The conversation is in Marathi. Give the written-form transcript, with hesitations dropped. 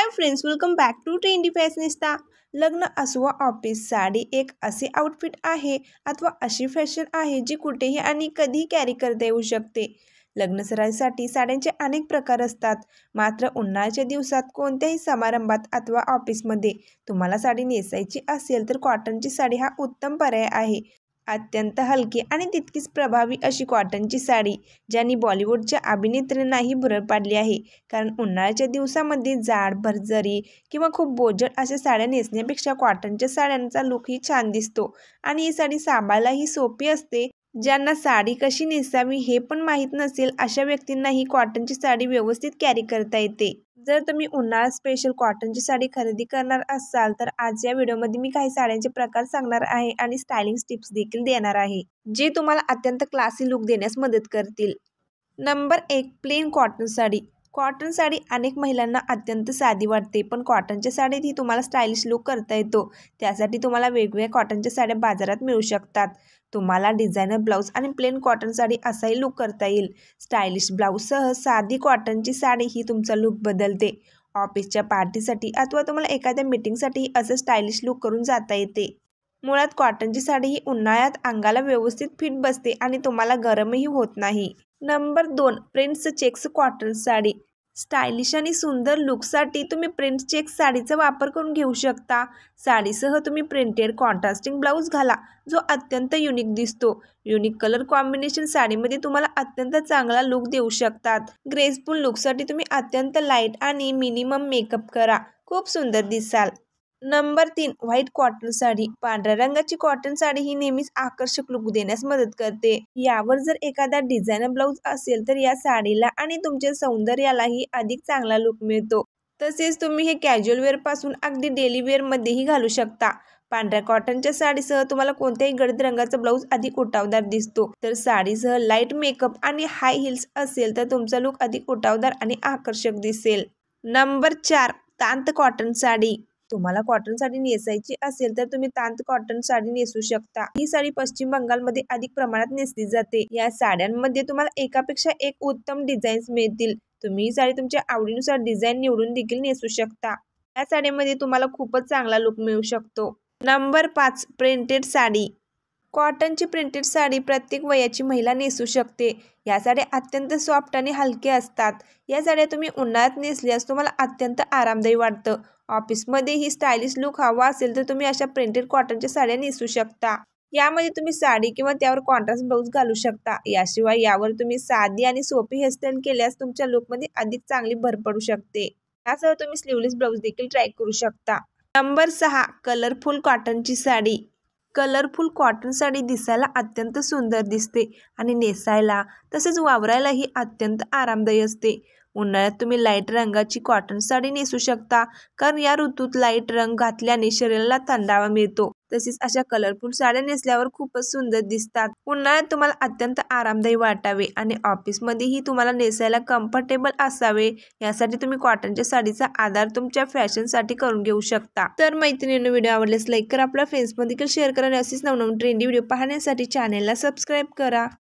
High friends, welcome back to trendy fashionista. लग्न असो वा ऑफिस, साडी एक असे आउटफिट आहे अथवा अशी फॅशन आहे जी कुठेही आणि कधीही कॅरी करता येऊ शकते। लग्न सराईसाठी साड्यांचे अनेक प्रकार असतात, मात्र उन्हाळ्याच्या दिवसात कोणत्याही समारंभात अथवा ऑफिसमध्ये तुम्हाला साडी नेसायची असेल तर कॉटनची साडी हा उत्तम पर्याय आहे। अत्यंत हलकी आणि तितकीच प्रभावी अशी कॉटनची साडी ज्यांनी बॉलिवूडच्या अभिनेत्रींनाही भुरळ पाडली आहे। कारण उन्हाळ्याच्या दिवसामध्ये जाड, भरजरी किंवा खूप बोजड अशा साड्या नेसण्यापेक्षा कॉटनच्या साड्यांचा लुकही छान दिसतो आणि ही साडी सांभाळायलाही सोपी असते। ज्यांना साडी कशी नेसावी हे पण माहीत नसेल अशा व्यक्तींनाही कॉटनची साडी व्यवस्थित कॅरी करता येते। जर तुम्ही उन्हाळा स्पेशल कॉटनची साडी खरेदी करणार असाल तर आज या व्हिडिओमध्ये मी काही साड्यांचे प्रकार सांगणार आहे आणि स्टायलिंग टिप्स देखील देणार आहे, जे तुम्हाला अत्यंत क्लासी लुक देण्यास मदत करतील। Number 1, plain cotton sari. Cotton sari अनेक महिलांना अत्यंत साधी वाटते, पण कॉटनच्या साडीत ही तुम्हाला स्टायलिश लुक करता येतो। त्यासाठी तुम्हाला वेगवेगळ्या कॉटनच्या साड्या बाजारात मिळू शकतात। तुम्हाला डिझायनर ब्लाउज आणि प्लेन कॉटन साडी असाही लुक करता येईल। स्टायलिश ब्लाउजसह साधी कॉटनची साडी ही तुमचा लुक बदलते। ऑफिसच्या पार्टीसाठी अथवा तुम्हाला एखाद्या मीटिंगसाठी असं स्टायलिश लुक करून जाता येते। मुळात कॉटनची साडी ही उन्हाळ्यात अंगाला व्यवस्थित फिट बसते आणि तुम्हाला गरमही होत नाही। Number 2, prints checks cotton sari. Stylish आणि सुंदर लुकसाठी तुम्ही प्रिंट चेक्स साडीचा वापर करून घेऊ शकता। साडीसह तुम्ही प्रिंटेड कॉन्ट्रास्टिंग ब्लाउज घाला, जो अत्यंत युनिक दिसतो। युनिक कलर कॉम्बिनेशन साडीमध्ये तुम्हाला अत्यंत चांगला लुक देऊ शकतात। ग्रेसफुल लुकसाठी तुम्ही अत्यंत लाईट आणि मिनिमम मेकअप करा, खूप सुंदर दिसाल। Number 3, white cotton sari. पांढऱ्या रंगाची कॉटन साडी ही नेहमीच आकर्षक लुक देण्यास मदत करते। यावर जर एखादा डिझायनर ब्लाउज असेल तर या साडीला आणि तुमच्या सौंदर्यालाही अधिक चांगला लुक मिळतो। तसेच तुम्ही हे कॅज्युअल वेअर पासून अगदी डेली वेअर मध्येही घालू शकता। पांढऱ्या कॉटनच्या साडीसह तुम्हाला कोणत्याही गडद रंगाचा ब्लाउज अधिक उठावदार दिसतो, तर साडीसह लाईट मेकअप आणि हाय हिल्स असेल तर तुमचा लुक अधिक उठावदार आणि आकर्षक दिसेल। नंबर 4, तांत कॉटन साडी। तुम्हाला कॉटन साडी नेसायची असेल तर तुम्ही तांत कॉटन साडी नेसू शकता। ही साडी पश्चिम बंगालमध्ये अधिक प्रमाणात नेसली जाते। या साड्यांमध्ये तुम्हाला एकापेक्षा एक उत्तम डिझाईन्स मिळतील। तुम्ही ही साडी तुमच्या आवडीनुसार डिझाईन निवडून देखील नेसू शकता। या साडीमध्ये तुम्हाला खूपच चांगला लुक मिळू शकतो। Number 5, printed sari. कॉटनची प्रिंटेड साडी प्रत्येक वयाची महिला नेसू शकते। या साड्या अत्यंत सॉफ्ट आणि हलक्या असतात। या साड्या तुम्ही उन्हाळ्यात नेसल्यास तुम्हाला अत्यंत आरामदायी वाटतं। ऑफिसमध्ये ही स्टायलिश लुक हवा असेल तर तुम्ही अशा प्रिंटेड कॉटनच्या साड्या नेसू शकता। यामध्ये तुम्ही साडी किंवा त्यावर कॉन्ट्रास्ट ब्लाउज घालू शकता। याशिवाय यावर तुम्ही साधी आणि सोपी हेअरस्टाईल केल्यास तुमच्या लुकमध्ये अधिक चांगली भर पडू शकते। यासह तुम्ही स्लीवलेस ब्लाउज देखील ट्राय करू शकता। नंबर 6, कलरफुल कॉटनची साडी। कलरफुल कॉटन साडी दिसायला अत्यंत सुंदर दिसते आणि नेसायला तसेच वावरायलाही अत्यंत आरामदायी असते। उन्हाळ्यात तुम्ही लाईट रंगाची कॉटन साडी नेसू शकता, कारण या ऋतूत लाईट रंग घातल्याने शरीराला थंडावा मिळतो। तसेच अशा कलरफुल साड्या नेसल्यावर खूपच सुंदर दिसतात। उन्हाळ्यात तुम्हाला अत्यंत आरामदायी वाटावे आणि ऑफिसमध्येही तुम्हाला नेसायला कम्फर्टेबल असावे, यासाठी तुम्ही कॉटनच्या साडीचा आधार तुमच्या फॅशनसाठी करून घेऊ शकता। तर मैत्रिणींनो, व्हिडिओ आवडल्यास लाईक करा, आपल्या फ्रेंड्समध्ये देखील शेअर करा आणि असेच नवनवीन ट्रेंडी व्हिडिओ पाहण्यासाठी चॅनेलला सबस्क्राईब करा।